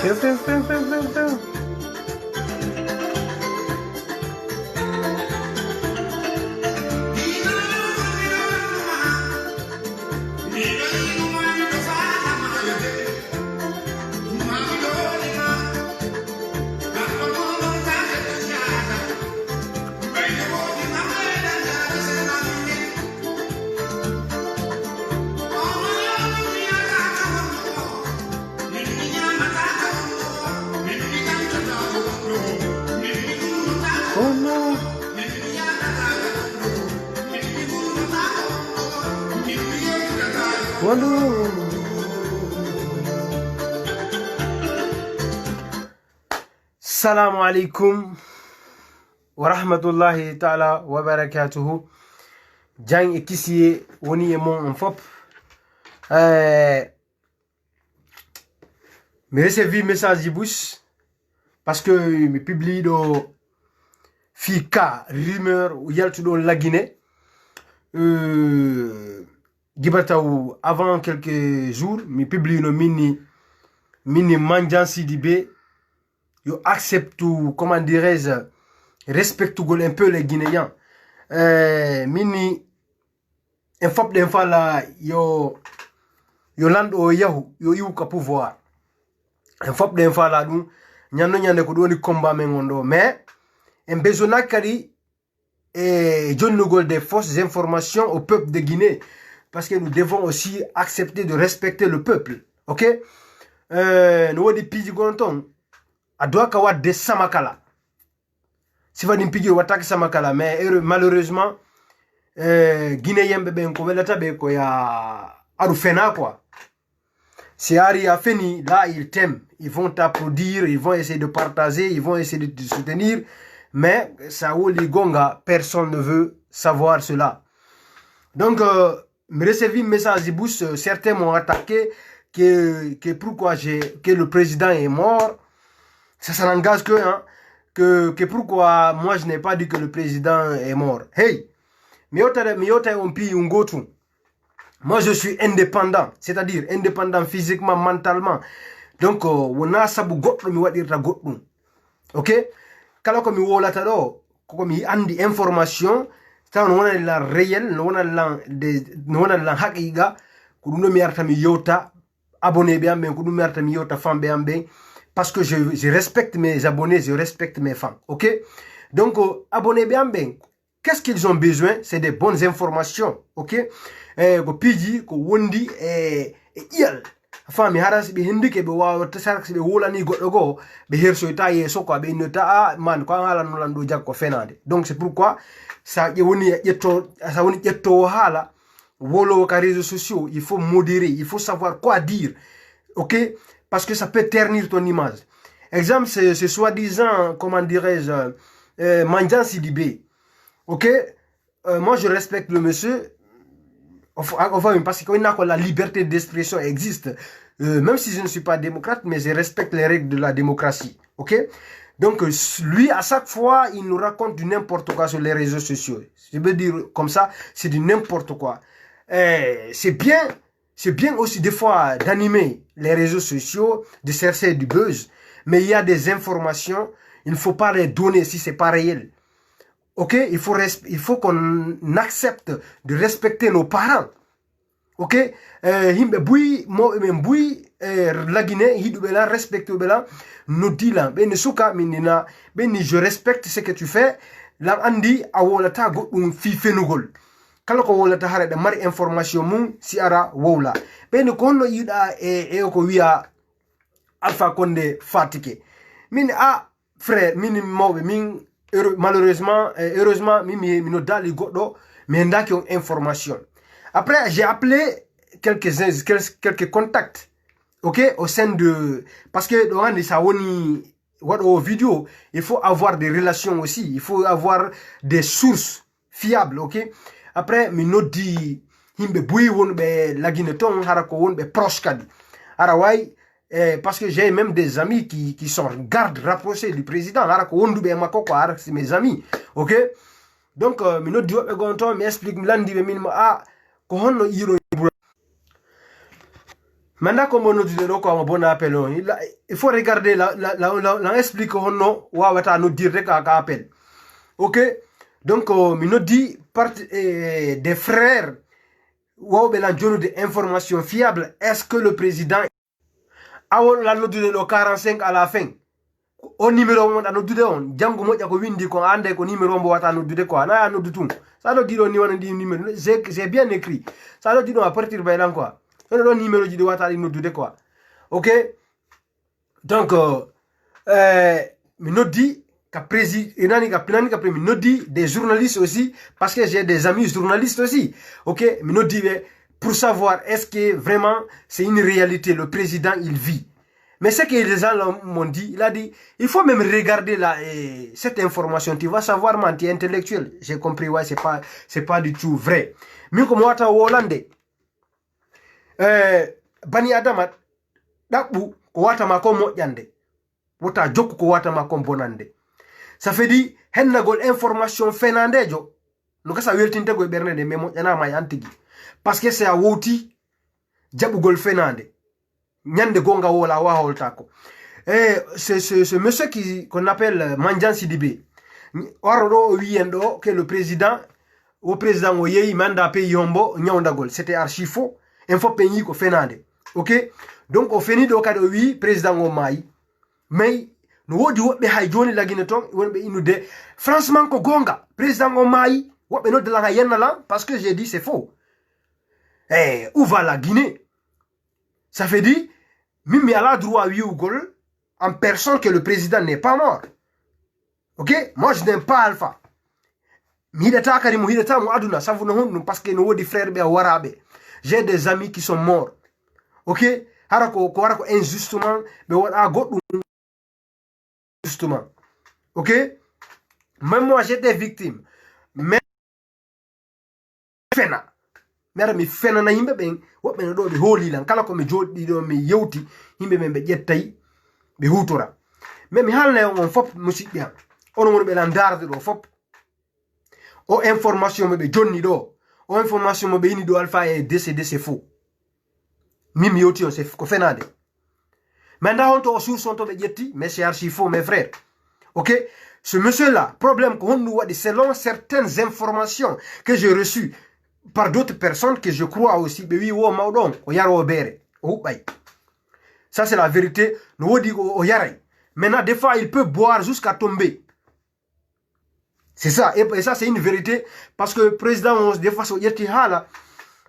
Few. Oh no. Waduh. Assalamu alaikum wa rahmatullahi ta'ala wa barakatuhu. Jang e kisiye woni e mon en fop. Me recevi message bouche parce que me publie do fika rumeur ou yaltudo la Guinée. Gibataou avant quelques jours me publie no mini Mandian Sidibé. Yo accepte ou comment dirais-je respecte un peu les Guinéens. Mini en fop den fala yo land o yahu yo yu ka pouvoir. En fop den fala dum nyande ko doni combat mengondo mais en besoin kadi et John Nugol des fausses informations au peuple de Guinée parce que nous devons aussi accepter de respecter le peuple. OK? Nous wodi piji gonton adwa ka wadde samakala. Si va dimpigi wataki samakala mais malheureusement Guinéen bebe ko welata be ko ya arufena quoi. Si Ari a fini, là ils t'aiment, ils vont t'applaudir, ils vont essayer de partager, ils vont essayer de te soutenir, mais Saouli Gonga, personne ne veut savoir cela. Donc, me recevi un message de bouche, certains m'ont attaqué que pourquoi que le président est mort. Ça n'engage que pourquoi moi je n'ai pas dit que le président est mort. Hey, miyota umpi ungotu. Moi, je suis indépendant, c'est-à-dire indépendant physiquement, mentalement. Donc, on a sabu gotto mi wadirta goddum. OK? Kala ko mi wolata do, ko mi andi information, taw no wona la réel, no wona la haqiqa, ko dum mi arta mi yota abonné be ambe, ko dum mi arta mi yota fambe ambe parce que je respecte mes abonnés, je respecte mes fans. OK? Donc, abonné be ambe, qu'est-ce qu'ils ont besoin? C'est des bonnes informations. OK? Ko piji ko wondi iyal fami haras be hindike be wawa tasark be wolani goddo go be herso ta yeso ko be nota man ko hala no lando jakko fenade. Donc c'est pourquoi ça woni yetto hala wolo ka réseaux sociaux, il faut modérer, il faut savoir quoi dire. OK? Parce que ça peut ternir ton image. Exemple, c'est soi-disant, comment dirais-je, Mandian Sidibé. OK? Moi je respecte le monsieur. Enfin, parce que la liberté d'expression existe. Même si je ne suis pas démocrate, mais je respecte les règles de la démocratie. OK? Donc, lui, à chaque fois, il nous raconte du n'importe quoi sur les réseaux sociaux. Je veux dire comme ça, c'est du n'importe quoi. C'est bien aussi des fois d'animer les réseaux sociaux, de chercher du buzz. Mais il y a des informations, il ne faut pas les donner si c'est pas réel. OK, il faut qu'on accepte de respecter nos parents. OK, himbe bui mo men bui la Guinée hidube la respecte bela no dila ben suka minina ben je respecte ce que tu fais la andi awola ta goddum fi fenugol kala ko wolata hare de mari information mum si ara wowla ben ko no yida ko wiya Alpha Condé fatigué min frère min mawbe min malheureusement heureusement mi no dali goddo mais ndaki on information. Après j'ai appelé quelques contacts, OK, au sein de parce que dans les sawoni what vidéo, il faut avoir des relations aussi, il faut avoir des sources fiables, OK. Après mi noddi himbe buyi wonbe lagine ton harako wonbe proche kadi arawai. Parce que j'ai même des amis qui sont gardes rapprochés du président. C'est mes amis. OK? Donc, m'explique, Maintenant, comme on nous dit, on bon appel, il faut regarder, la explique, on va nous dire qu'à appel. Ok? Donc, on nous dit, des frères, ou bien des informations fiables, est-ce que le président a la nous dit le 45 à la fin? Au numéro, on a nous dit, Django Moya ko windi ko ande ko numéro, on va nous dire quoi? Na nous dit tout. Ça veut dire, on dit numéro, c'est bien écrit. Ça veut dire, à partir de là, quoi. Le numéro de Ouattara nous dit quoi. Ok? Donc, nous dit nous dit des journalistes aussi, parce que j'ai des amis journalistes aussi. Ok? Nous dit, pour savoir est-ce que vraiment c'est une réalité, le président il vit. Mais ce que les gens m'ont dit, il a dit, il faut même regarder cette information, tu vas savoir, man, tu es intellectuel. J'ai compris, ouais, c'est pas du tout vrai. Mais comme Ouattara Hollandais, bani adama dakbu ko wata ma ko moƴƴande wota jokku ko wata ma ko bonande ça fait dit hennagol information fenandejo no kasa weltintego e ɓernde mais moƴƴanama e antigi parce que c'est a wowti jaɓugol fenande ñande gonga wola wa holtako ce monsieur qu'on appelle Mandian Sidibé waro ɗo o wiyen ɗo que le président o yeyi manda pays hombo ñawdagol c'était archi faux il faut payer ko fenande. Ok? Donc, au fini de kade oui, président o mai. Mais, nous wodi wobbe hay joni lagine ton, wonbe inude. Franchement, ko gonga, président o mai, wobbe no de la yenna là, parce que j'ai dit c'est faux. Où va la Guinée? Ça fait dire, mimi a la droit à Gol, en personne que le président n'est pas mort. Ok? Moi, je n'aime pas Alpha. Mihidata karimu hidata mu aduna, ça vous ne parce que nous wodi frère be warabe. J'ai des amis qui sont morts. Ok? Harako injustement, mais wada godum justement. Ok? Même moi j'étais victime. Mais fena. Mera mi fena na yimbe ben wobbe no do be holi lan kala ko mi jodi do mi yewti yimbe men be jettay be hutora. Mais mi halne on fop musibbe am. On won be lan darde do fop. O information me be jonni do. O information mo be ini do Alpha est décédé, c'est faux. Mimi yoti on c'est ko fenade. Maintenant on to sur son to be jetti, mais c'est archi faux mes frères. OK? Ce monsieur là, problème qu'on nous a dit selon certaines informations que j'ai reçues par d'autres personnes que je crois aussi, be wi wo mawdon o yaro bere. O bay. Ça c'est la vérité, nous dit o yaray. Maintenant des fois il peut boire jusqu'à tomber. C'est ça, et ça c'est une vérité, parce que le président, des fois, il hala,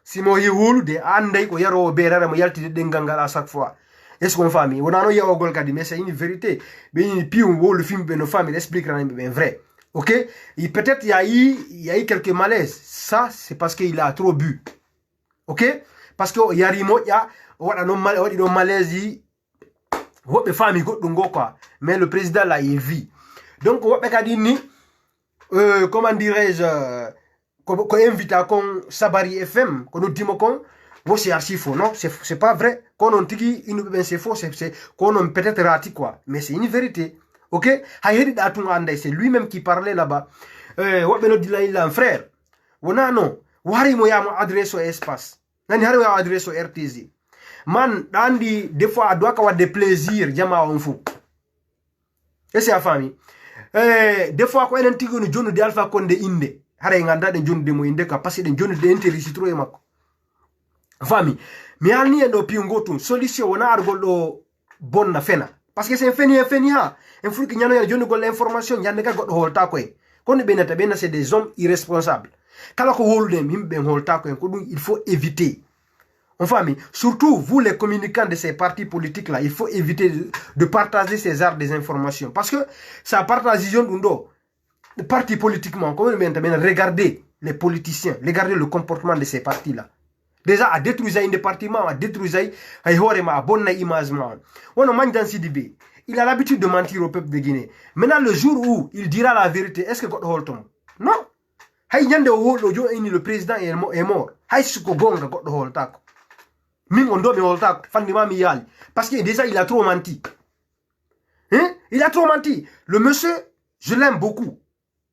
si moi y wulu de andai ko yaro berara mo yalti de ngangala à chaque fois. Est-ce qu'on famille? On a no yawo gol kadi, mais c'est une vérité. Ben ni pi on le film ben nos familles explique ben vrai. OK? Et peut-être il y a eu quelques malaises. Ça c'est parce qu'il a trop bu. OK? Parce que yarimo ya wada no malaise yi wobe famille goddum go quoi. Mais le président là il vit. Donc wobe kadi ni comment dirais-je, qu'on invite à Sabari FM, qu'on nous dit que c'est archi faux, non, c'est pas vrai, qu'on on dit c'est faux, c'est qu'on on peut-être rati quoi, mais c'est une vérité, ok, c'est lui-même qui parlait là-bas, il a un frère, on a non, wari mo ya mo adresse au espace, nani hari mo adresse au RTZ, man, dandi des fois doit avoir des plaisirs, jama on fou, et c'est la famille. Des fois ko enen tigo no jonu de Alpha Condé inde hare nganda de jonu de mo inde ka passé de jonu de intercitro e makko fami mi alni en do pingotum solution wona argol do bonna fena parce que c'est feni ha en fulki nyano ya jonu gol information nyande ka goddo holta ko e kono benata bena c'est des hommes irresponsables kala ko wolde himbe holta ko en ko dum il faut éviter. En famille, surtout vous les communicants de ces partis politiques là, il faut éviter de partager ces arts des informations. Parce que ça partage de partis politiquement. Comme regardez les politiciens, regardez le comportement de ces partis là. Déjà à détruire un département, à détruire à bonne image. On a Mandian Sidibé. Il a l'habitude de mentir au peuple de Guinée. Maintenant le jour où il dira la vérité, est-ce que God Holtom? Non. Le président est mort. God Holtako. Parce que déjà il a trop menti. Hein? Il a trop menti. Le monsieur, je l'aime beaucoup.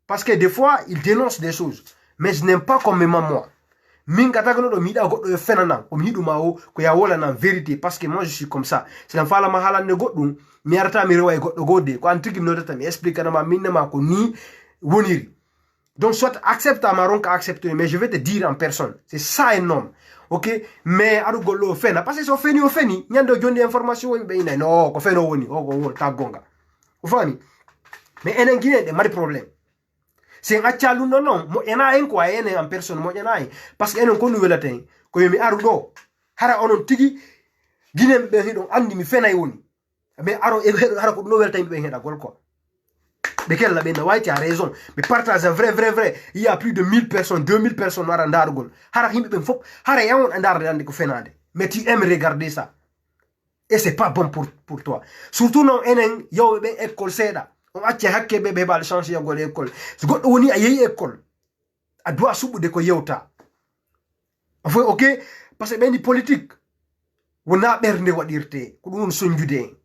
Parce que des fois, il dénonce des choses. Mais je n'aime pas comme moi. Min katagno do mi da goddo fenana o mi hidu mawo ko ya wola na vérité parce que moi je suis comme ça. C'est la fala ma halande goddum mi arata mi rewa goddo godde ko antiki mi nodata mi explique na ma minna ma ko ni woniri. Donc soit accepte à Maron accepte mais je vais te dire en personne. C'est ça un homme. OK mais adu gollo fena parce que so feni o feni nyando jonde information be ina no ko feno woni o ko ta gonga. Vous voyez mais enen guiné de mari problème. C'est un chalu non non mo ena en ko ene en personne mo ena parce que enen ko nouvelle ten ko mi arudo hara onon tigi guiné be hidon andi mi fenay woni mais aro e hara ko nouvelle ten be heda gol ko be kella be na wayti a raison mais partage vrai il y a plus de 1000 personnes 2000 personnes wara ndar gol hara himbe be fop hara yawon ndar dande ko fenade mais tu aimes regarder ça et c'est pas bon pour toi surtout non enen yow be école seda on acce hakke be bal changer yagol école so goddo woni a yeyi école a doit subude ko yewta enfin OK parce que ben di politique wona bernde wadirte ko dum sonjude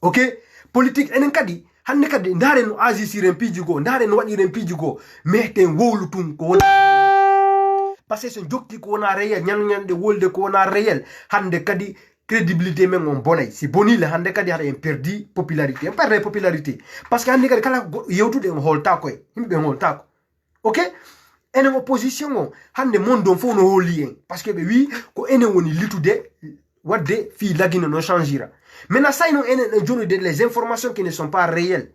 OK politique enen kadi hande kadi ndare no Aziz Siren pijugo ndare no wadi ren pijugo meten wowlutum ko wona parce que so jokki ko wona réel nyande wolde ko wona réel hande kadi crédibilité men on bonay si bonile hande kadi hada en perdi popularité en perde popularité parce que hande kadi kala yewtude en holta ko himbe holta ko OK enen opposition o hande mondo fo no holi en parce que be wi ko enen woni litude wadde fi lagina no changera maintenant ça non enen jonu de les informations qui ne sont pas réelles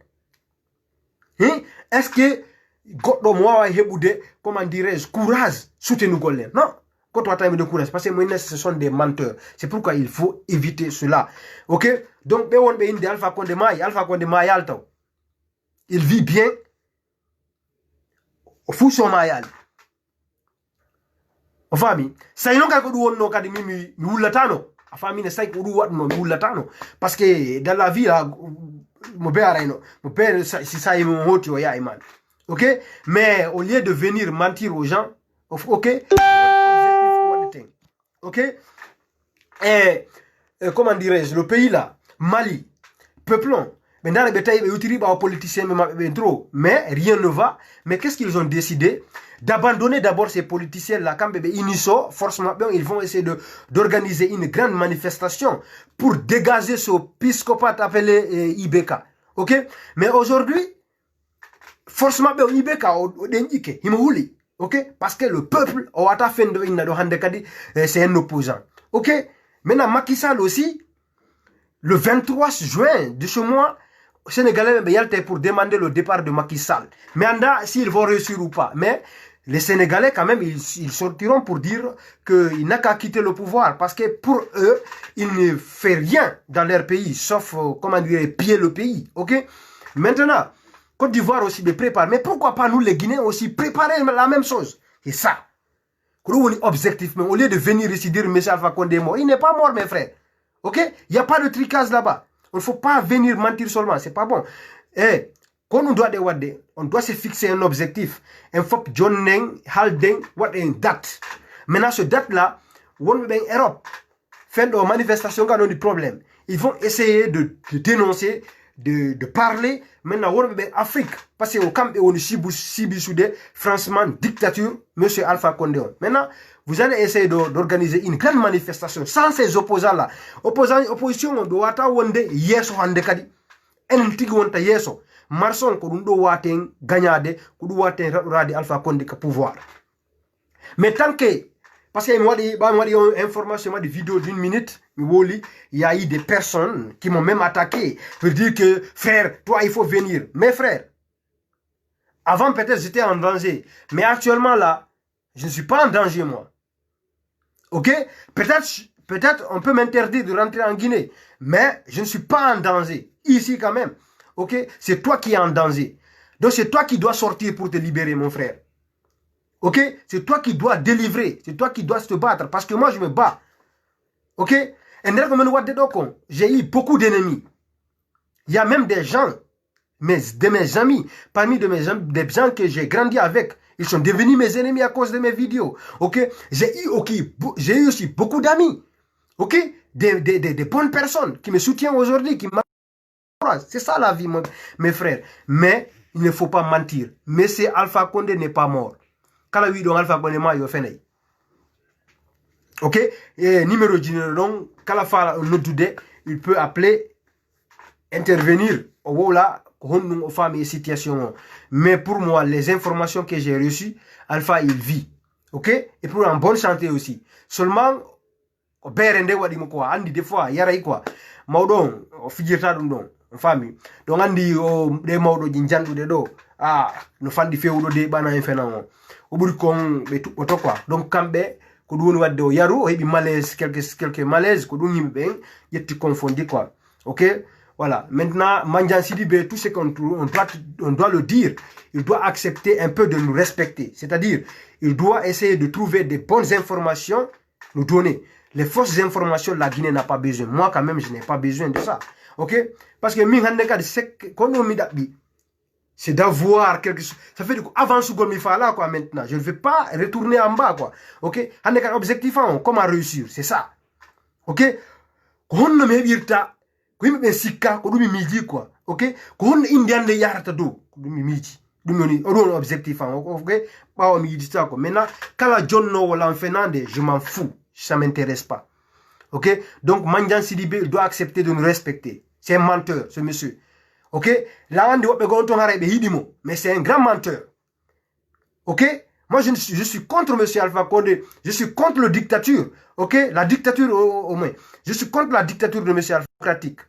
hein est-ce que goddo mo wawa hebude comment dirais-je courage soutenu golle non quand on a de courage parce que moi ce sont des menteurs c'est pourquoi il faut éviter cela OK donc be won be inde Alpha Condé May alto il vit bien au fuso mayal o fami say non ka ko du wonno kadi mi wulatano a fami ne say ko du wadno mi wulatano parce que dans la vie là mo be arayno mo be si say mo hoti o yaay man OK mais au lieu de venir mentir aux gens OK OK et comment dirais-je le pays là Mali peuplon mais dans les batailles utili ba politiciens mais trop mais rien ne va mais qu'est-ce qu'ils ont décidé d'abandonner d'abord ces politiciens là quand bébé iniso forcément ils vont essayer d'organiser une grande manifestation pour dégager ce psychopathe appelé IBK OK mais aujourd'hui forcément IBK o denjike himuli OK parce que le peuple o ata fendo ina do hande kadi c'est un opposant OK maintenant Macky Sall aussi le 23 juin de ce mois Sénégalais yalte pour demander le départ de Macky Sall mais anda s'ils vont réussir ou pas mais les Sénégalais quand même ils sortiront pour dire qu'il n'a qu'à quitter le pouvoir parce que pour eux il ne fait rien dans leur pays sauf comment dire piller le pays OK maintenant Côte d'Ivoire aussi me prépare mais pourquoi pas nous les Guinéens aussi préparer la même chose c'est ça objectivement au lieu de venir ici dire monsieur Alpha Condé mort il n'est pas mort mes frères OK il y a pas de tricage là-bas il ne faut pas venir mentir seulement c'est pas bon et quand on doit on doit se fixer un objectif un faut John Neng Haldeng what une date maintenant ce date là on va en Europe faire des manifestations quand on a des problèmes ils vont essayer de dénoncer de parler maintenant on va en Afrique parce que au camp on Sibi Soudé franchement dictature monsieur Alpha Condé maintenant vous allez essayer d'organiser une grande manifestation sans ces opposants là opposition on doit wonde yeso hande kadi en tigi wonta yeso marson ko dum do waten gagnade ko dum waten radi Alpha Condé ka pouvoir mais tant que parce que moi des information des vidéos d'1 minute il y a eu des personnes qui m'ont même attaqué pour dire que frère toi il faut venir mes frères avant peut-être j'étais en danger mais actuellement là je ne suis pas en danger moi OK peut-être on peut m'interdire de rentrer en Guinée mais je ne suis pas en danger ici quand même OK c'est toi qui es en danger donc c'est toi qui dois sortir pour te libérer mon frère OK c'est toi qui dois délivrer c'est toi qui dois te battre parce que moi je me bats OK j'ai eu beaucoup d'ennemis il y a même des gens de mes amis parmi des gens que j'ai grandi avec ils sont devenus mes ennemis à cause de mes vidéos OK j'ai eu aussi beaucoup d'amis OK des bonnes personnes qui me soutiennent aujourd'hui qui c'est ça la vie mes frères mais il ne faut pas mentir monsieur Alpha Condé n'est pas mort kala wi don Alpha Condé ma yo fenay ok et numéro jino donc kala fa noddude il peut appeler intervenir au là aux femmes et situation. Mais pour moi, les informations que j'ai reçues, Alpha, il vit. Ok? Et pour en bonne santé aussi. Seulement, berende wadi mo quoi, andi des fois, yara quoi. Maudon, figurta dum don, famille. Donc andi de maudo jinjandu de do. Ah, no fandi fewdo de bana en fena. O buri kon be tout quoi. Donc kambe ko dun wadde o yaru, o hebi malaise quelques malaise ko dun yimbe ben yetti confondi quoi. Ok? Voilà. Maintenant, Mandian Sidibé, tout ce qu'on doit le dire, il doit accepter un peu de nous respecter. C'est-à-dire, il doit essayer de trouver des bonnes informations, nous donner. Les fausses informations, la Guinée n'a pas besoin. Moi, quand même, je n'ai pas besoin de ça. Ok? Parce que c'est d'avoir quelque chose. Ça fait du coup, avant ce qu'on me fait là, quoi, maintenant. Je ne vais pas retourner en bas, quoi. Ok? Objectif, comment réussir? C'est ça. Ok? Qu'on ne me ko yimbe sikka ko dum miji quoi ok ko hon indiande yarata do dum miji dum noni on objectif ok ba mi dit ça quoi maintenant kala jonno wala fenande je m'en fous ça m'intéresse pas ok donc Mandian Sidibé doit accepter de nous respecter c'est un menteur ce monsieur ok là on dit wobe gonto harebe hidimo mais c'est un grand menteur ok moi je suis contre monsieur Alpha Condé je suis contre la dictature ok la dictature au moins je suis contre la dictature de monsieur Alpha Pratique.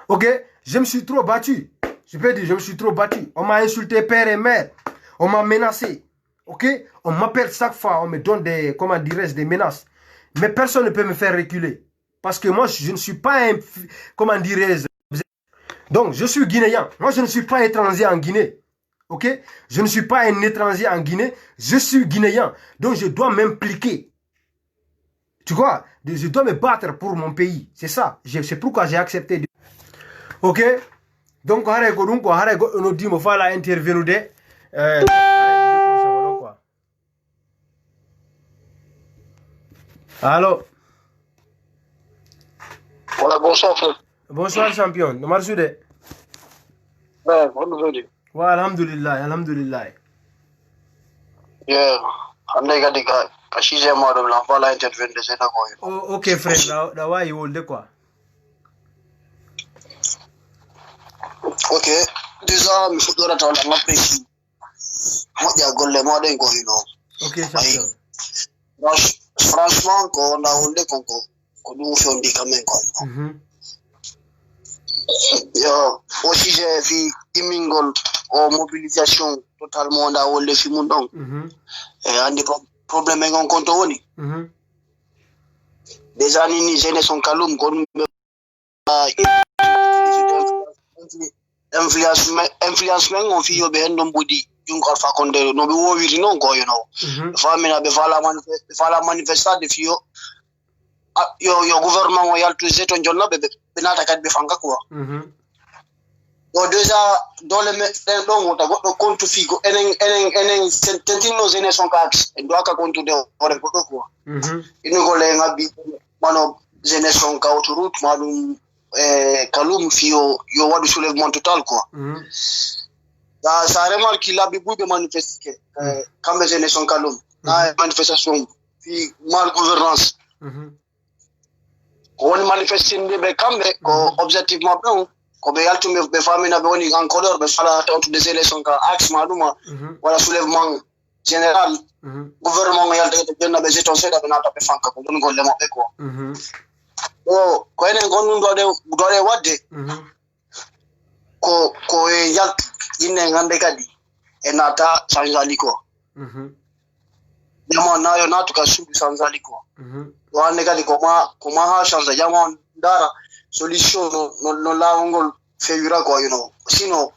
Ok, je me suis trop battu. Je peux dire, je me suis trop battu. On m'a insulté père et mère. On m'a menacé. Ok, on m'appelle chaque fois, on me donne des, comment dirais-je, des menaces. Mais personne ne peut me faire reculer. Parce que moi, je ne suis pas un, comment dirais-je. Donc, je suis guinéen. Moi, je ne suis pas étranger en Guinée. Ok, je ne suis pas un étranger en Guinée. Je suis guinéen. Donc, je dois m'impliquer. Tu vois, je dois me battre pour mon pays. C'est ça. C'est pourquoi j'ai accepté. Ok. Donc, on nous dit, il faut intervenir. Allô. Voilà, bonsoir, frère. Bonsoir, champion. Nomar Soudé. Ouais, bonne nouvelle. Ouais, alhamdulillah, alhamdulillah. Yeah. Andega diga, kashize mo do la fala intervenir de ça quoi. Oh, ok, frère, là, ouais, il de quoi? Ok. Déjà, mi fudo la tawla ngapesi. Mo dia golle mo den ko hino. Ok, champion. Franchement, ko na onde konko. Ko du fondi quand même quoi. Yo, aussi j'ai vu Imingol en mobilisation totalement dans le film donc. Et un des problèmes qu'on compte oni. Déjà ni jeunesse son calum qu'on influencement on fait yo be ndom bodi jungo Alpha Condé no be wo wiri non ko you know. Famina be fala manifestar de fio yo gouvernement o yaltu zeto jonna be nata kat be fanga quoi. Donc déjà dans le donc on compte figo enen tentino jeunesse son cax et doit ka compte de ore quoi. Ino gole ngabi mano jeunesse son ka autoroute malum kalum fio yo wadu soulèvement total quoi. Ça remarque qu'il a beaucoup de manifester quand les jeunesse son kalum na manifestation fi mal gouvernance. On manifeste be kambe ko objectivement bien ko be yaltu be famina be woni en couleur be fala autour des élections ka axe maluma wala soulèvement général gouvernement yalta be na be jeton seda be nata be fanka ko don golle mabbe ko ko enen gonun do de wadde ko yaltu jinne ngande kadi e nata sanjali ko demo na yo natu ka subi sanjali ko wane kali koma ha chanza jamon dara solution no la ngol feyura quoi you know sinon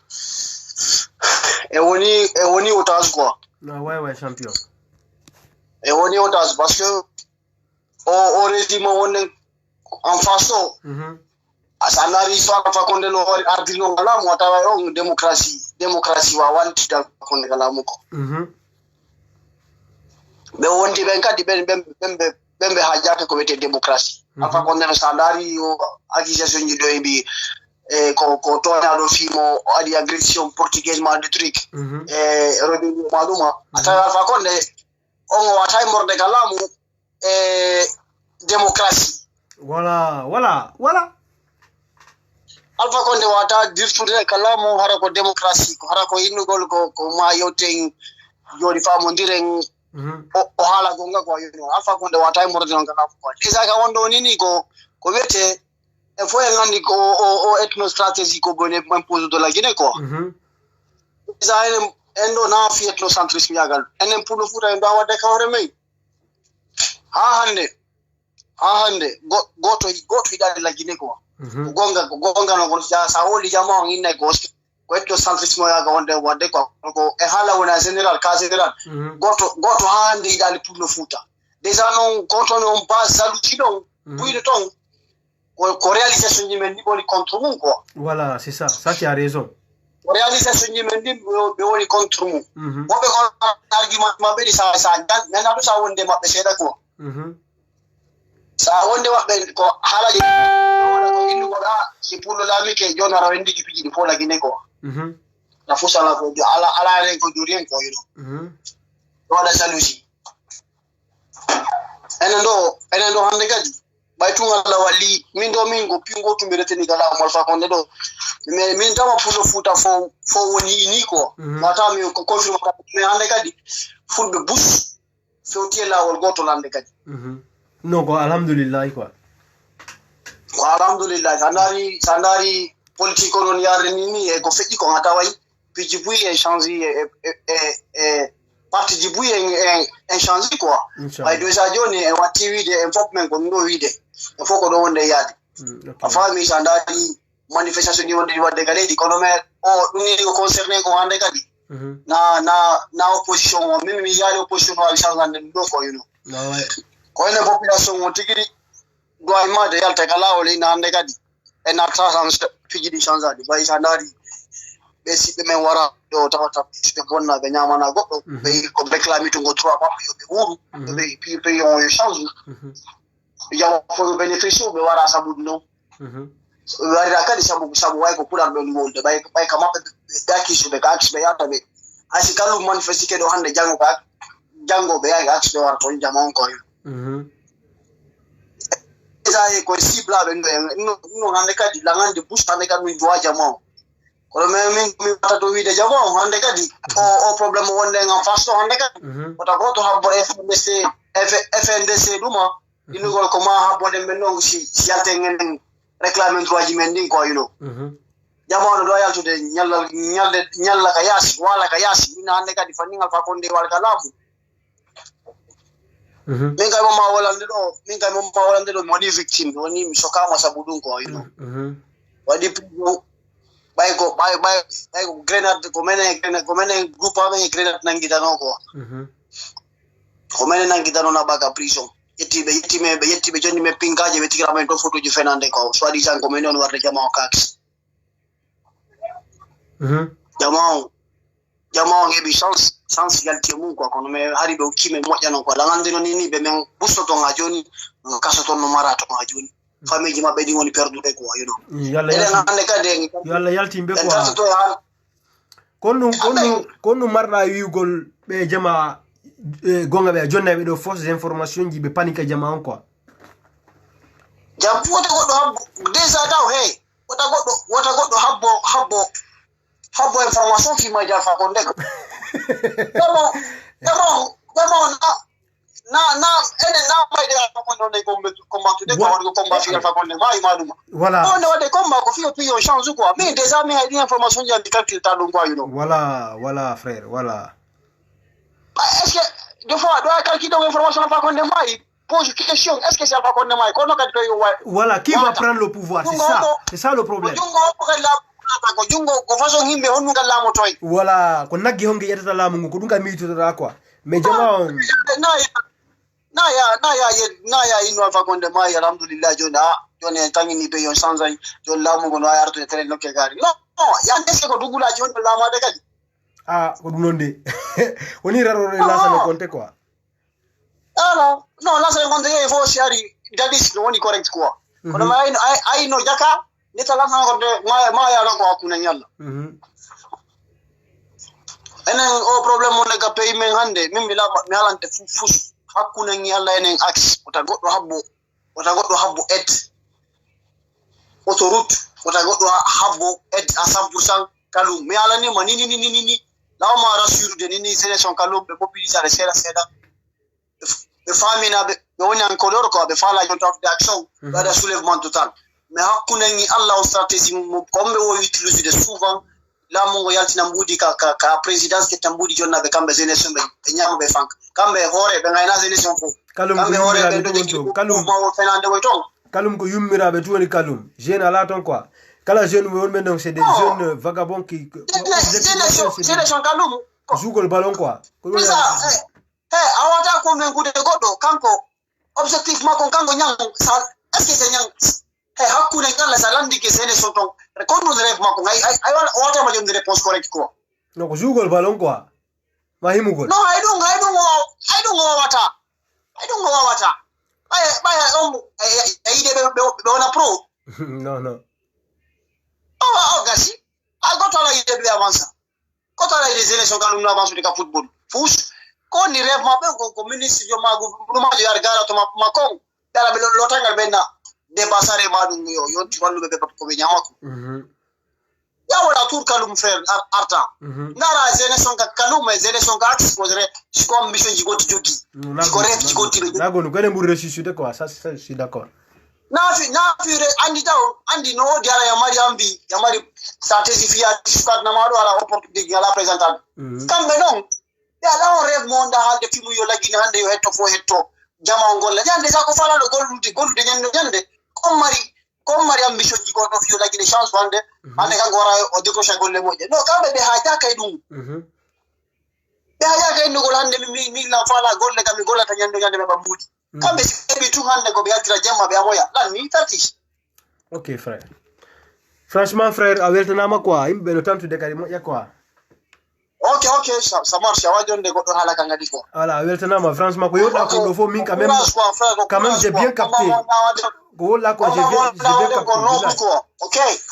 e woni otage quoi. Ouais champion. E woni otage parce que au régime on en façon asanari soit Alpha Condé no ardino ngala mo tawa yo démocratie wa wanti da Condé ngala mo ko be wondi ben kadi bembe hajata ko wete démocratie Alpha Condé no sandari yo accusation ji do bi ko tornado fimo adi agression portugaise ma de truc rodini maluma ata Alpha Condé on watay morde kalamu démocratie voilà Alpha Condé wata dirtude kalamu harako démocratie ko harako innugol ko ma yoten jodi famondiren o hala gonga ko Alpha Condé watay morde non kalamu ko isaka wondo nini ko wete e fo en andi ko o ethno stratégie ko bone impose de la Guinée ko isa endo na fi ethnocentrisme yagal enen pour le futa endo wadde kawre may ha hande goto idade la Guinée ko gonga no ko sa holi jama on inne ko ethnocentrisme yaga wonde wadde ko e hala wona général goto hande idade pour le futa déjà non quand on passe saluti donc puis de temps ko réalisation ni men ni boni contre nous quoi voilà c'est ça tu as raison réalisation ni men ni be woni contre nous bo be ko argument mabbe di sa men adu sa wonde mabbe seda ko sa wonde mabbe ko halaji ko inu ko da si pour la mi ke jona rawendi ki piji pour la Guinée ko la fosa la ko ala ren ko durien ko wala salusi enendo hande gadi baytunga la wali min go pingo tumbirete ni kala Alpha Condé do mais min tama pour le futa fo woni ni ko mata mi ko confirme ka me hande kadi fulbe bus fewti la wol goto lande kadi non ko alhamdulillah ko alhamdulillah sandari politique non yare ni e ko feddi ko ngata way piji buyi e changer e parti di buyi en changer quoi bay do sa joni e wati wide en fop men ko ndo wide e foko do wonde yaade afami sandari manifestation ni wonde wadde gale di kono me o duni ko concerné ko hande kadi na opposition o même mi yaade opposition o alchangande do ko ko ene population o tigiri do ay ma de yalta kala o le na hande kadi en attrasan fiji di changer bay sandari be sibe men wara do tawata be bonna be nyamana goddo be ko réclamer to go trois pas yo be wuru be puis on change ya ko beneficio be wara sabu no wara kadi sabu way ko kula do ngolde bay kama be daki su be kax be yata be asikalu manifeste do hande jango be ya kax be war to jamon ko isa ko sibla be no hande kadi langande busta ne kadu do jamon ko men mi pata do wide jamo hande kadi o problème wonde ngam fasto hande kadi ota goto habbo FNDC duma inugol ko ma habbo de men non si yalte ngenen réclamer droit ji men din ko jamo do yaltude nyalla ka yasi wala ka yasi ina hande kadi fanningal Alpha Condé wal kalamu min kay ma walande do moni victime woni mi sokama sabudun ko wadi bay ko grenade ko menen groupe ame grenade nangitano ko ko menen nangitano na baga prison yettibe jonni me pingaje be tikira men to photo ju fenande ko so adi jan ko menen warde jama o kax jama ngebi chance yalti mun ko kono me hari be kime mojjano ko langande no ni be men busto to ngajoni kaso to no marato ngajoni famille mabbe di woni perdude ko yalla yaltimbe ko konno marda wiugol be jama gonga be jonna be do fausse information ji be panique jama on quoi jam wota goddo habbo déjà daw hey wota goddo habbo information fi ma Alpha Condé ko damo na ene na mai de Alpha Condé ko matude ko wongo combat fi Alpha Condé mai maluma voilà on wade combat ko fi o change quoi mais déjà mi hay information ji andi calcul ta don quoi voilà frère voilà est-ce que des fois doit calculer donc information Alpha Condé mai pose question est-ce que c'est Alpha Condé mai ko no ka to yo voilà qui va prendre le pouvoir c'est ça le problème ko jungo ko façon himbe honu ngal lamo toy voilà ko naggi honge yetata lamu ko dunga miitoda quoi mais jama na ya ino Alpha Condé mai alhamdulillah joni tangini be yon sanzai jon lamu gono ayarto tere nokke gari no ya ndese ko dugula jon lama de kadi ko dum nonde woni raro la sa konte quoi no la sa konte e fo siari dadis no woni correct quoi kono mai ai no jaka Dita lan ha de ma ya lan ko hakuna nyalla. Enen o problem mo ga pay men hande min mi halante fus hakuna nyalla enen ax wata goddo habbo et autoroute wata goddo habbo et à 100% kalum mi ala ni manini law ma rassure de ni sélection kalum be mobiliser seda be famina be woni en color ko be fala yon of the action bada soulèvement total mais hakuna ni Allah stratégie mo comme o utiliser de souvent la mo yaltina mbudi ka présidence ke tambudi jonna be kambe sélection be nyama be fank kambe hore be ngayna sélection fo kalum ko yummiraɓe to woni kalum jeune ala ton quoi kala jeune won men donc c'est des jeunes vagabonds qui sélection kalum jougol ballon quoi awata ko men gude goddo kanko objectif mako kanko nyang sa est-ce que c'est nyang hakune kala salandi ke sélection ton rekondo de rêve mako ay wata ma jom de réponse correcte quoi non ko jougol ballon quoi mahimu gol no I don't know wata baya ide be ona pro no gasi al gotala ide be avança kotala ide sélection kalum na avance de football fous ko ni rêve ma ko ministre yo magu no ma yar gara to ma ko dala be lotangal be na de basare madu yo wallu be ko be nyamako ya wala tour kalum frère arta nara sélection kalum sélection ka exposer comme mission jigoti jogi correct jigoti la gonu gane pour ressusciter quoi ça je suis d'accord na fi andi no diara ya mari stratégie fia squad na maro ala opportunité ya la présentable kambe non ya la on rêve monde halde fimu yo lagi hande yo hetto jama ngolla jande sa ko fala gollude nyande comme mari ambition jigo to fi yo lagi chance wande ande kan gora o décrocher golle moje no kambe be haja kay dum be haja kay no gol hande mi la fala golle kam golla ta nyande be bambudi kambe be tu hande ko be altira jamma be amoya lan ni tati. Ok frère, franchement frère aweltanama quoi imbe no tantu de kalimo ya quoi. Ok ça marche wa jonde goddo hala kan ngadi ko voilà aweltanama franchement ko yoda ko do fo min quand même j'ai bien capté ko la ko j'ai bien capté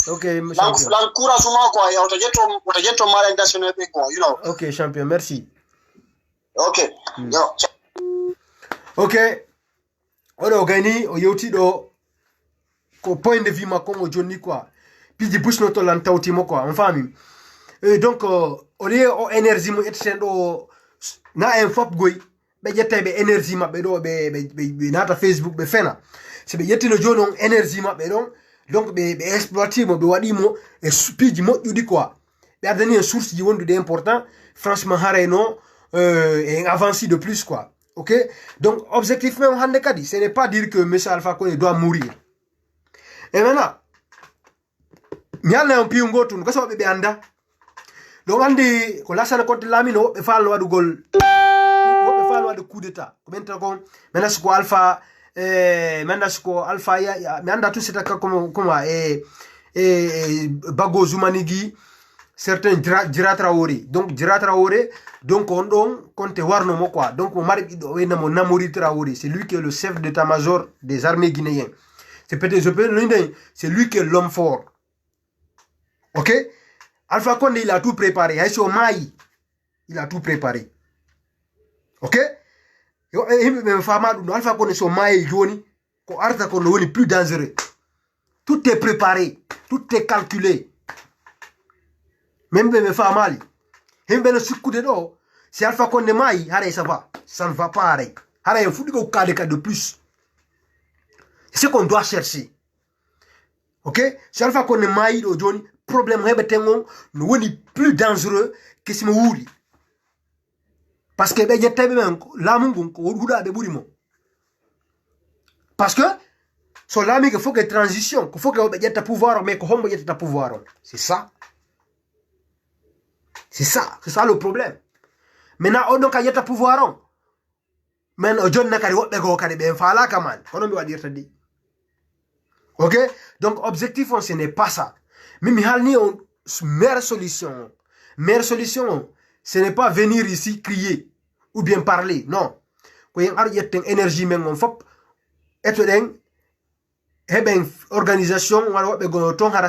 ok champion l'encourage moi quoi ya otajeto mara national be ko you know. Ok champion, merci. Ok yo ok odo gani o yoti do ko point de vue mako mo joni quoi puis di push noto lan tawti mo quoi on famille donc o lieu o énergie mo etchen do na en fop goy be jette be énergie mabbe do be nata Facebook be fena se be yettino joni on énergie mabbe don donc be exploiter mo be wadi mo e speed mo yudi quoi be adani en source di wondu de important franchement hareno et avancer de plus quoi. Ok, donc objectif même hande kadi ce n'est pas dire que monsieur Alpha Condé doit mourir. Et maintenant nyalla on piu ngotu ko so be anda donc andi ko lasana ko lamino be fallo wadu gol be fallo wadu coup d'état ko menta ko menas ko Alpha ya mi anda tout c'est comme Bago Zumanigi certains Djira Traoré donc Djira Traoré donc on don compte warno mo quoi donc mo mari do we namo Namori Traoré, c'est lui qui est le chef d'état-major des armées guinéennes. C'est peut-être c'est lui qui est l'homme fort. Ok, Alpha Condé il a tout préparé. Il a tout préparé. Ok, Alpha Condé so mai joni ko arta ko no woni plus dangereux. Tout est préparé, tout est calculé. Même me fa mali. Himbe no sikkude do, si Alpha Condé mai, hare ça ne va pas arrêter. Hare il faut que cas de plus. C'est ce qu'on doit chercher. Ok, si Alpha Condé mai do joni problème hebetengo no woni plus dangereux que si mo wuri. Parce que be jette be men la mungu ko huda be buri mo. Parce que so lami que faut que transition, qu'il faut que be jette pouvoir mais ko hombo jette pouvoir. C'est ça. C'est ça le problème. Maintenant on donc jette pouvoir. Men o jonna kadi wobbe go kadi be fala kaman. Kono mi wadirta di. Ok, donc objectif ce n'est pas ça. Mimi halni on meilleure solution, ce n'est pas venir ici crier ou bien parler, non. Ko yen ar yetten énergie men on fop eto den eh ben organisation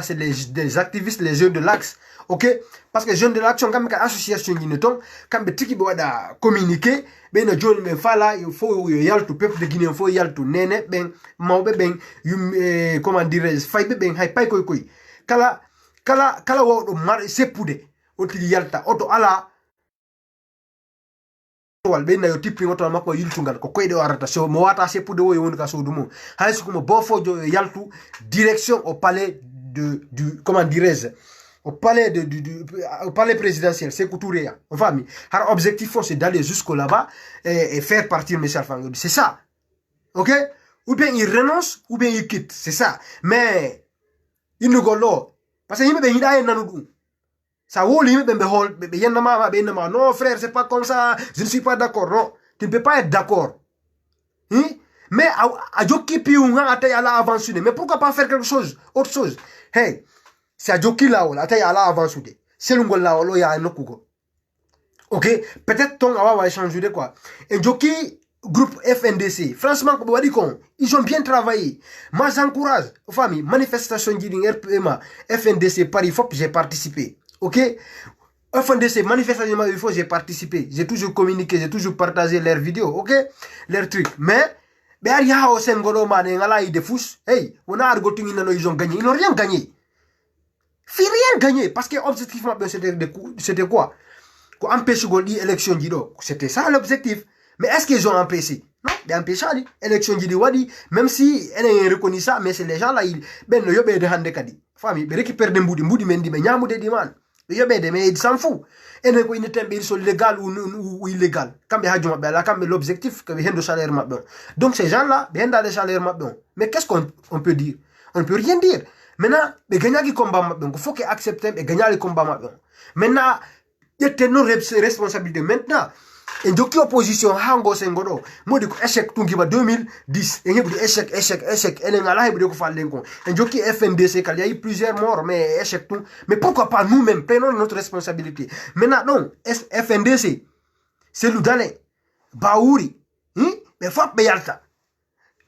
c'est des activistes les jeunes de l'axe, ok, parce que jeunes de l'action comme association qui ne ton comme tiki boda communiquer ben no jol me fala il faut yaltu peuple de Guinée il faut yaltu nene ben mawbe ben comment dirais faybe ben hay pay koy kala wodo mar seppude on tigi yalta auto ala wal be na yo tippi ngoto makko yiltungal ko koyde warata so mo wata seppude wo woni ka sodu mo hay su ko bofo yaltu direction au palais du comment dirais-je au palais au palais présidentiel c'est Koutouré en famille har objectif c'est d'aller jusqu'au là-bas et faire partir Michel Fangou, c'est ça, ok, ou bien il renonce ou bien il quitte, c'est ça, mais il ne golo parce que il me ben ida nanu ça woli me ben hol be yenna ma non frère c'est pas comme ça, je ne suis pas d'accord, non, tu ne peux pas être d'accord, hein? Mais à Joki Piunga à la avance, mais pourquoi pas faire quelque chose, autre chose, hey, c'est à Joki là, la taille à la avance, c'est le là, il y a un autre. Ok, peut-être ton va changer de quoi. Et Joki, groupe FNDC, franchement, ils ont bien travaillé. Moi, j'encourage aux familles, manifestation de RPMA, FNDC Paris, FOP, j'ai participé. Ok, FNDC, manifestation il faut j'ai participé. J'ai toujours communiqué, j'ai toujours partagé leurs vidéos, ok, leurs trucs. Mais, il y a aussi un gros man, il de fous. Hey, on a argoté, ils ont gagné. Ils n'ont rien gagné. Fi rien gagné. Parce que objectivement, c'était quoi? Qu'on empêche l'élection d'Ido. C'était ça l'objectif. Mais est-ce qu'ils ont empêché? Non, ils ont empêché l'élection d'Ido. Même si elle est reconnue ça, mais c'est les gens là, ils ne yobé de hande kadi. Famille, ils récupèrent des moudi mendi, mais nyamu de diman. Ils yobé de, mais ils s'en foutent. Et ne quoi, ils sont légal ou illégal. Quand l'objectif, que ils ont de salaire maintenant. Donc ces gens là, ils ont des salaires maintenant. Mais qu'est-ce qu'on peut dire? On ne peut rien dire. Maintenant, les gagnants qui combattent maintenant, il faut qu'ils acceptent et gagnent les combats maintenant. Maintenant, il y a nos responsabilités. Maintenant, et donc l'opposition, hango sengodo, moi de échec tout qui va 2010, et il y a échec, et les gars ils faire l'enco. Et donc FNDC, il y a eu plusieurs morts, mais échec tout. Mais pourquoi pas nous-mêmes, prenons notre responsabilité. Maintenant, non, FNDC, c'est l'Oudalé, Baouri, mais faut payer ça.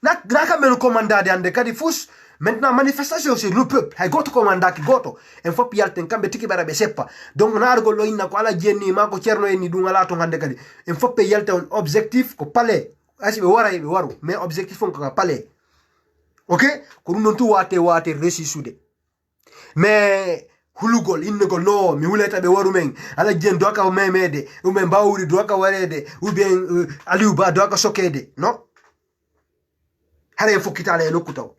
N'a quand même le commandant de Kadifous. Maintenant, manifestation, c'est le peuple. Il y a un commandant qui goto. Il faut qu'il y ait un camp de tiki barabe sepa. Donc, on a argolo inna ko ala jenni ma ko cerno ni dunga la to hande kadi. Il faut qu'il y ait un objectif ko palais. Asibe wara ibe waru, mais objectif on ko palais. OK? Ko non tu wate réussi soude. Mais hulugol inne ko no mi huleta be waru men ala jen do ka memede ou men bawuri do ka warede ou bien aliou ba do ka sokede. Non? Hare faut kitale lokutaw.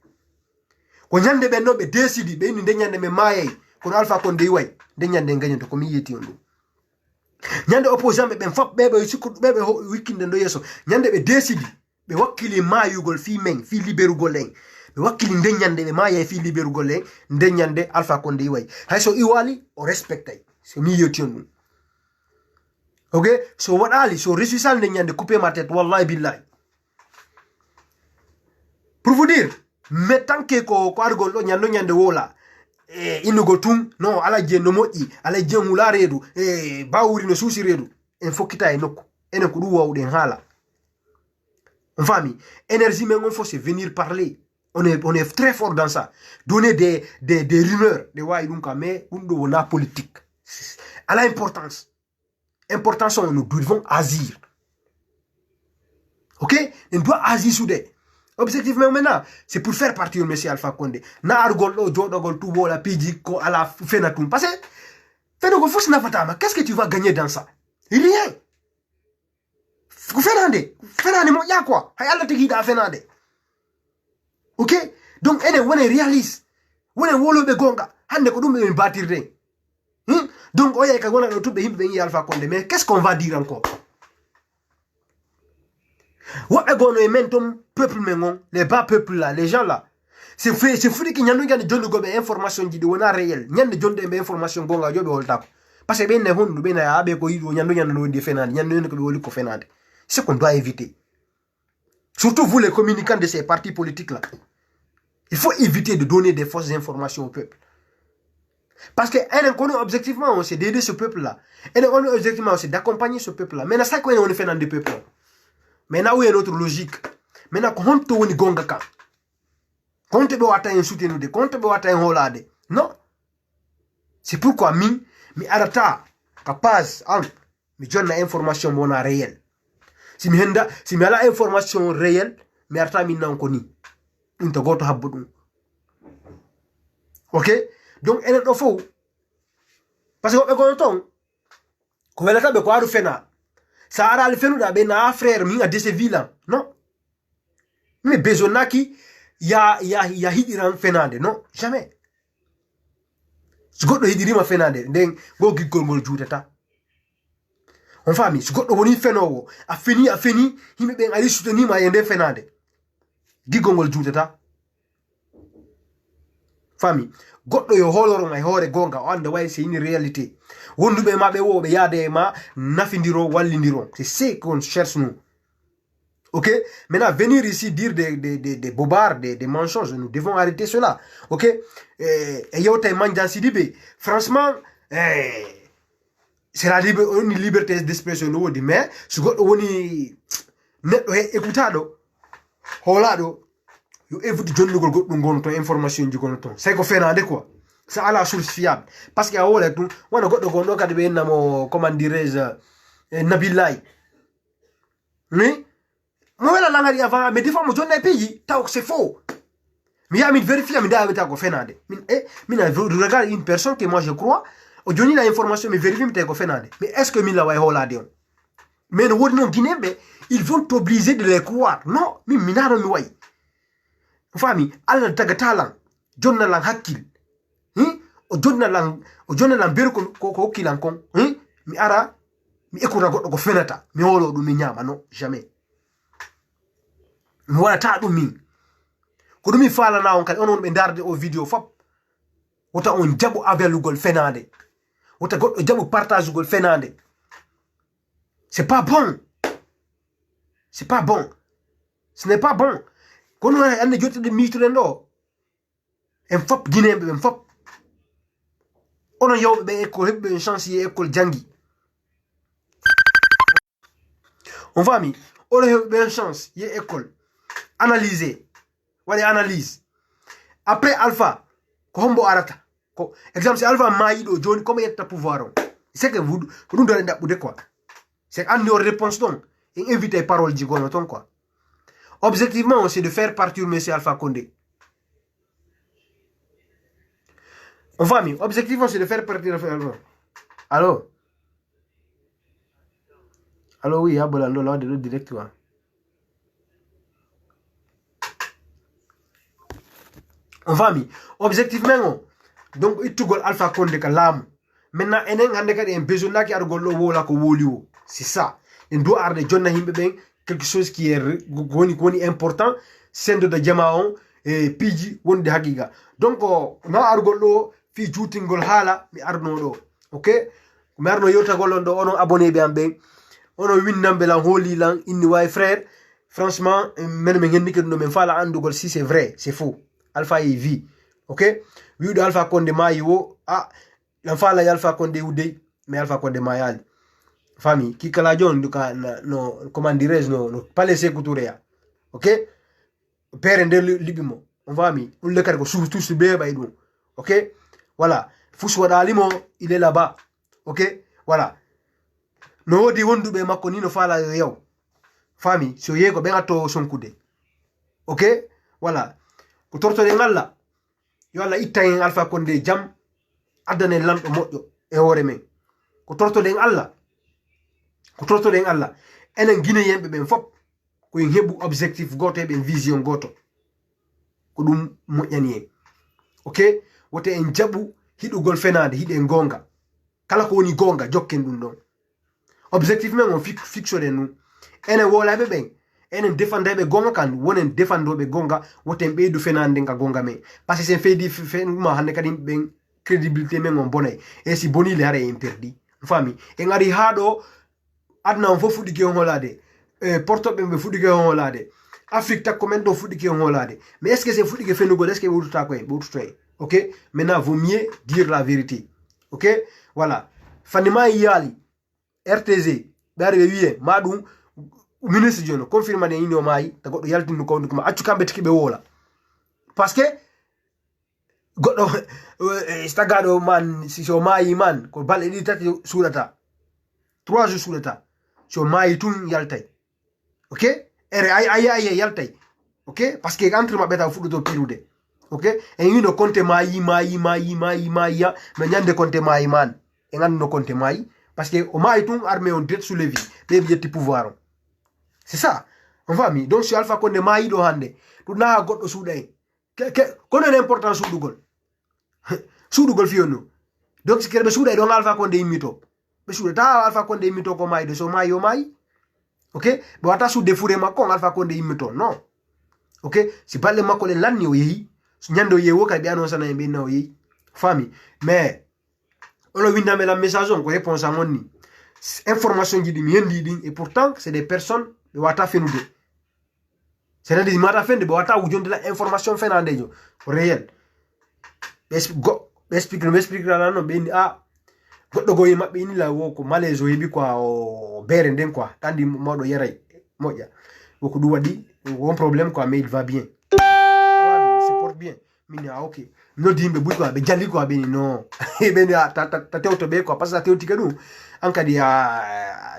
Ko nyande be no be décidi be ni nyande me maye ko Alpha Condé way de nyande ngagno to ko mi yeti on do nyande opposant be fop be sikku be wikinde ndo yeso nyande be décidi be wakkili mayugol fi men fi liberu golen be wakkili de nyande be maye fi liberu golen de nyande Alpha Condé way hay so iwali o respectay so mi yeti on. OK, so wadali so resisal de nyande couper ma tête wallahi billahi pour vous dire. Mais tant que ko argol nyande wola inugo tum no ala je no moji ala je mula redu bawuri no susi redu en fokita e nokko enen ko du wawden hala on famille énergie mais on faut se venir parler on est très fort dans ça donner des rumeurs de way dum ka mais dum do wona politique à l'importance nous devons agir. OK, on doit agir soudé. Objectif maintenant, c'est pour faire partir M. Alpha Condé. Na argol lo jodogol tout la piji ko ala fenatum. Parce que fenogol fos na fatama. Qu'est-ce que tu vas gagner dans ça? Rien. Fenande mo ya quoi? Hay alla tigi da fenande. OK? Donc ene wone réaliste. Wone wolo be gonga. Hande ko dum be batir de. Donc oya ka gona to be himbe yi Alpha Condé. Mais qu'est-ce qu'on va dire encore? Peuple mengon, les bas peuples là, les gens là. C'est fou qui n'y a pas de information qui est réelle. Il y a des informations qui sont parce que ben ne ben abe ko yido nyando nyando de fenade nyando ko woli ko fenade. C'est ce qu'on doit éviter. Surtout vous les communicants de ces partis politiques là. Il faut éviter de donner des fausses informations au peuple. Parce que objectivement c'est d'aider ce peuple là. Et objectivement c'est d'accompagner ce peuple là. Mais ça qu'on on fait dans des peuples. Maintenant où est notre logique? Maintenant, quand on gonga ka, Compte be wata en soutenude, compte be wata en holade. Non. C'est pourquoi mi arata capaz mi jonna information bona réelle. Si mi ala information réelle, mi arata min nan ko ni. Inta goto habbudum. OK? Donc enen do fo parce que be gon ton ko welata be ko aru fena. Sa ara al fenu da be na frère mi a de ce vilain. Non. Mais bezonaki ya hidiran fenade. Non, jamais. Si goddo hidirima fenade den go giggol ngol jutata. On fami si goddo woni fenowo a fini himbe ben ali soutenima yende fenade. Giggol ngol jutata. Fami goddo yo holoro ngay hore gonga o anda way c'est une réalité. Wondube mabbe wobe yade ma nafindiro wallindiro. C'est ce qu'on cherche nous. OK? Maintenant, venir ici dire des bobards, des mensonges, nous devons arrêter cela. OK? Franchement, c'est la liberté d'expression. Mais, si vous écoutado, holado, vous évitez de donner information du content. C'est qu'on fait quoi? Ça a la source fiable. Parce qu'il y a un peu de comment dirais-je, Nabilai. Oui? Moi la langue avant mais des fois mo jonne pays taw c'est faux. Mais il y a une vérifier mais da ko fenade. Regarde une personne que moi je crois, o joni la information mais vérifier mais ko fenade. Mais est-ce que min la way holade on? Mais no wodi non Guinée mais ils vont t'obliger de les croire. Non, minaro mi way. Fami, alla taga talan, jonna lang hakil. O jonna lang ber ko kilan kon. Mi ara mi ekura goddo ko fenata. Mi holo dum mi nyama non, jamais. Wala ta dum min ko dum mi fala na on kan onon be darde o video fop wota on jabu avelugol fenade wota goddo jabu partage gol fenade. C'est pas bon, c'est pas bon, ce n'est pas bon. Kono ande jotte de mitre ndo en fop guinébe en fop onon yawbe be école hebbe une chance yi école jangi. On va mi onon hebbe une chance yi école analyser wala analyse après alpha ko hombo arata ko exemple c'est alpha mayido joni comme yetta pouvoir c'est que vous nous donnez d'aboude quoi, c'est en your réponse donc et inviter parole du gonoton quoi. Objectivement c'est de faire partir monsieur Alpha Condé. On va mi objectivement c'est de faire partir Allô oui abola là de direct quoi. On va mi objectivement donc itugol Alpha Condé ka lam maintenant enen hande kadi en besoin ki ar gollo wola ko woliwo, c'est ça en do arde jonna himbe ben quelque chose qui est goni important sendo da jamaon e piji wonde hagiga donc no ar gollo fi jutingol hala mi arno do. OK mi arno yota gollon do ono abonné be am ben ono winnambe lan holi lan inni way frère franchement men me ngendi ke no men fala andugol si c'est vrai c'est faux. Alpha yi vi. OK wi do Alpha Condé mayiwo la fala Alpha Condé udey mais Alpha Condé mayali famille qui kala jon duka no comment dirais-je no pas laisser couturer. OK père de libimo on va mi on le cargo sur tout ce bé baydou. OK voilà fous wada limo il est là-bas. OK voilà no wodi wondube makko ni no fala yow famille so yego be ngato sonkude. OK voilà ko torto de ngalla yo alla ittayen Alpha Condé jam adane lamdo moddo e hore men ko torto de Allah enen guinéen ben fop ko hebu objectif goto e ben vision goto ko dum moƴƴani. OK wote en jabu hidugol fenade hide gonga kala ko woni gonga jokken dum don objectif men on fixode nous enen wolabe ben enen défendabe gonga kan wonen défendobe gonga woten beydu fenande nga gonga men parce que c'est fait di fenuma hande kadi ben crédibilité men on bonay et si boni le hare interdit fami en ari hado adna on fo fudike on holade porto be fudike on holade Afrique ta comment do fudike on holade mais est-ce que c'est fudike fenugol est-ce que wututa ko wututoy. OK maintenant vaut mieux dire la vérité. OK voilà fanima yali RTZ darbe wiye madum ministre jono confirmane ino mayi ta goddo yaltinu ko ndukuma accu kambe tikibe wola parce que goɗɗo stagaɗo man so maayi man ko balɗe ɗiɗi tati suuɗata 3 jours suuɗata so maayi tun yaltay ok ere aye yaltay ok parce que entre maɓɓe taw fuɗɗoto pirude ok en wino konte maayi ya mais ñande konte maayi man en anduno konte maayi parce que o maayi tun armée on direct sous les vies ɓe ƴetti pouvoir on c'est ça on fami donc so Alpha Condé maayi ɗo hande ɗum naha goɗɗo suuɗa en kono en important suuɗugol fiyonno donc si kere ɓe suuɗa ɗon Alpha Condé immito ɓe suuɗata Alpha Condé immito ko maayi de so maayi o maayi ok ɓe wata suudde fure makko on Alpha Condé immito non ok si balle makko ɗen lanni o yeehi so ñande o yeehi wo kadi ɓe anon sana en ɓenna o yeehi fami mais ono windame la message on ko réponse am on ni information ji ɗi mi yendi ɗin et pourtant c'est des personnes ɓe wata fenude c'est-à-dire mata fende ɓe wata wujonde la information fenandejo ko réel ɓe explique la non ɓe indi goɗɗo goye maɓɓe ini la wo ko malaise o heeɓi quoi o beere nden quoi tandi mawɗo yaray moƴƴa woko ɗum waɗi won probléme quoi mais il va bien se porte bien min ok noddi yimɓe ɓuuri quoi ɓe jalli quoi ɓeni non ɓeni ta tewto ɓe quoi par ce que a tewtika ɗum an kadi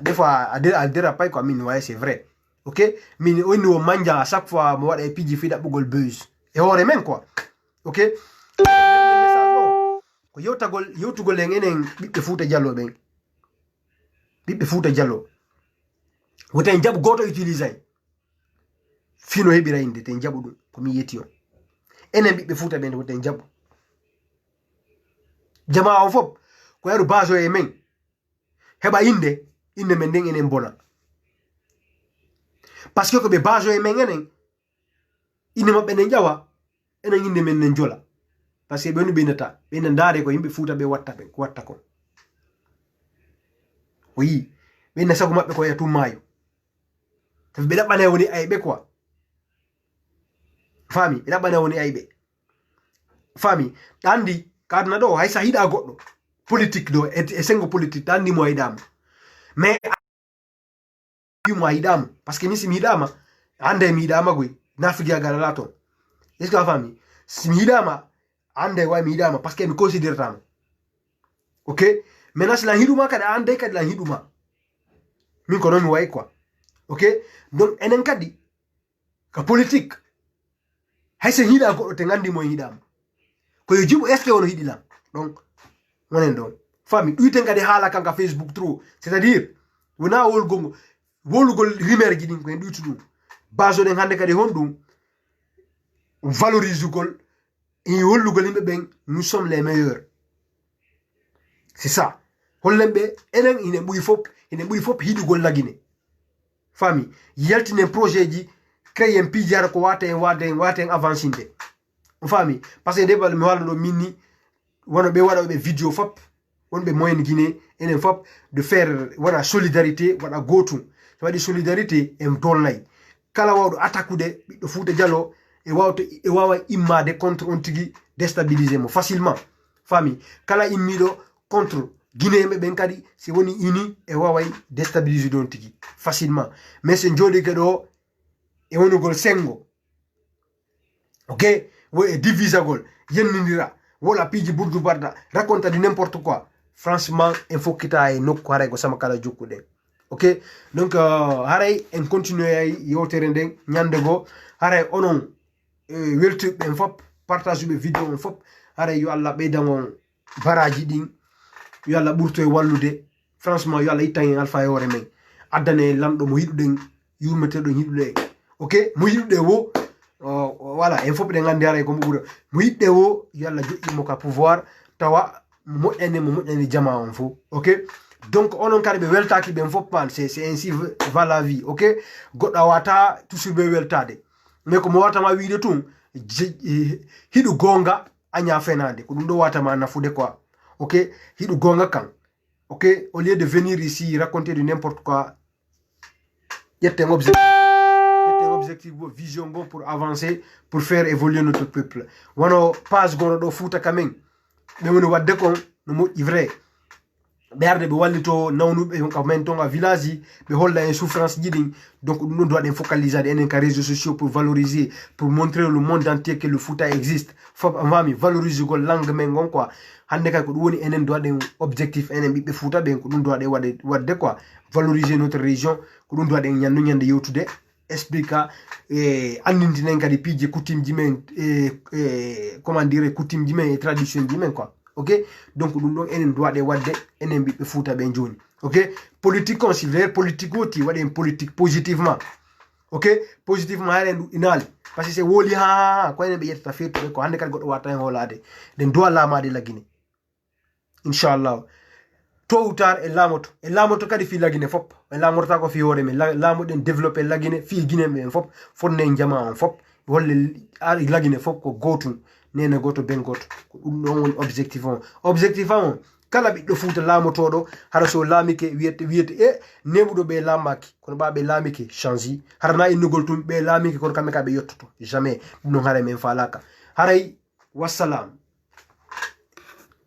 des fois a dérapay quoi min waye c'est vrai ok min onni o manja à chaque fois mo waɗa e piji fi ɗaɓɓugol buse e hoore men quoi ok ko yewtugol en enen ɓiɓɓe Fouta Diallo ɓen ɓiɓɓe Fouta Diallo woten jaɓu goto utilisay fino heɓira inde ten jaɓu ɗum komi yetti on enen ɓiɓɓe Fouta ɓen woten jaɓu jama on fop ko yaru baso e men heɓa inde men nden enen bona par ce que ko ɓe baso e men enen inde maɓɓe nden ƴawa enen inde men nden jola par ce que ɓe no ɓeynata ɓeyna ndaare ko yimɓe Fouta ɓe watta ɓe ko watta kon o yi ɓeyna sago maɓɓe ko yatum maayo tawi ɓe ɗaɓɓana woni ayɓe quoi fami ɓe ɗaɓɓana woni ayɓe fami ɗandi kadna ɗo hay sa hiɗa goɗɗo politique ɗo e sengo politique ɗandi mo a yiɗama mais mo a yiɗama par ce que ni simi yiɗama ande mi yiɗama goy nafigiyagal ala toon est ce que a fami simi yiɗama ande way mi yiɗama par ce que mi considére tama ok maintenant si lan hiɗuma kadi a ande kadi lan hiɗuma min ko noon mi wayi quoi ok donc enen kadi ka politique hay sen hiɗa goɗɗo te gandi mo en hiɗama koyo jiɓo est ce que wono hiɗilam donc wonen ɗon fami ɗuyten kadi haala kanka Facebook trop c'est à dire wona wolugol rumeur ji ɗin ko en ɗuytu ɗum base oɗen hande kadi hon ɗum valorise ugol e hollugol yimɓe ɓen nous sommes les meilleurs c'est ça hollen ɓe enen ine ɓuuri fop hiɗugol lagine fami yaltinen projet ji créé en piiji hara ko wata en avancinde fami par ce que nde mi walla ɗo minni wono ɓe waɗaɓe vidéo fop wonɓe moyen guiné enen fop de faire wona solidarité waɗa gotum so waɗi solidarité en dolnayi kala wawɗo attaquude ɓiɗɗo Fouta Diallo e wawa immade contre on tigui déstabiliser mo facilement fami kala immiɗo contre guinéɓe ɓen kadi si woni uni e waway déstabiliser ɗon tigui facilement mais so joɗike ɗo e wonugol sengo ok wo e divisagol yennidira wola piiji Bourdou Barda raconta du n'importe quoi franchement en fokkita e nokku haray ko sama kala jokkuɗen ok donc haray en continue ay yewtere nden ñande goo haray onon weltuɓe en fop partage uɓe vidéo on fop haray yo Allah ɓeydan on baraji ɗin yo Allah ɓurto e wallude franchement yo Allah ittan en Alpha e hoore men addane lamɗo mo yiɗuɗen yurmeteɗo yiɗuɗe ok mo yiɗuɗe wo voilà en fop ɗen gandi haray komo ɓuura mo yiɗɗe wo yo Allah joƴƴimo ka pouvoir tawa moƴƴani jama on fo ok donc onon kadi ɓe weltaki ɓen fop man c'est ainsi va la vie ok goɗɗo wata toujours ɓe weltade mais ko mo watama wiide tun hiɗu gonga aña fenade ko ɗum ɗo watama nafude quoi ok hiɗu gonga kan ok au lieu de venir ici raconter du n'importe quoi ƴetten objectif vision bon pour avancer pour faire évoluer notre peuple wono page gono ɗo Fouta kamen ɓe woni wadde kon no moƴƴi vrai berde be wallito nawnube on ka men tonga village be holla en souffrance jidin donc nous doit focaliser en ka réseaux sociaux pour valoriser pour montrer le monde entier que le Fouta existe faut avami valoriser go langue men gon quoi hande kay ko woni enen doit den objectif enen bibbe Fouta ben ko dum doit de wadde quoi valoriser notre région ko dum doit den nyandu nyande yewtude explica andintinen kadi pije coutume jimen comment dire coutume jimen et tradition jimen quoi. Ok, donc nous enen doit de wadde enen bibbe Fouta ben joni. Ok, politique considère politique oti wadde politique positivement. Ok, positivement halen inal parce que c'est woli ha ko enen be yetta feto ko hande kal goddo wata en holade den doit lamade la Guinée inshallah tôt ou tard e lamoto kadi fi la Guinée fop e lamorta ko fi hore men lamoden développer la Guinée fi Guinée men fop fonne jama on fop wolle ari la Guinée fop ko gotum nene goto ben goto dum don woni objectif on kala biddo Fouta lamotodo hara so lamike wiete e nebudo be lamaki kono ba be lamike changi harna innugol tum be lamike kono kambe ka be yottoto jamais dum hare men falaka haray wassalam.